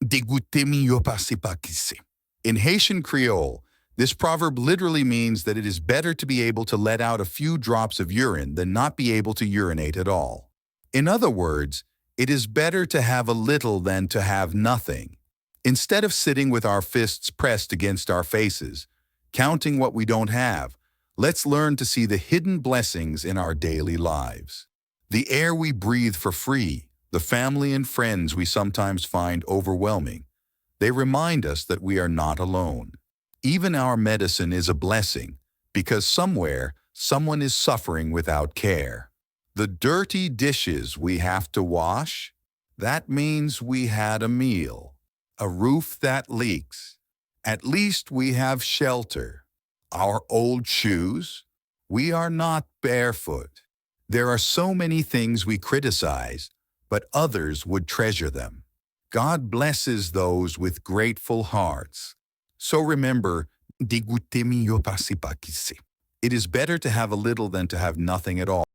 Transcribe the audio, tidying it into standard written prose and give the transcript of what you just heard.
Degoute miyò, pase. In Haitian Creole, this proverb literally means that it is better to be able to let out a few drops of urine than not be able to urinate at all. In other words, it is better to have a little than to have nothing. Instead of sitting with our fists pressed against our faces, counting what we don't have, let's learn to see the hidden blessings in our daily lives. The air we breathe for free, the family and friends we sometimes find overwhelming, they remind us that we are not alone. Even our medicine is a blessing, because somewhere, someone is suffering without care. The dirty dishes we have to wash, that means we had a meal. A roof that leaks, at least we have shelter. Our old shoes, we are not barefoot. There are so many things we criticize, but others would treasure them. God blesses those with grateful hearts. So remember, Degoute miyò, pase. It is better to have a little than to have nothing at all.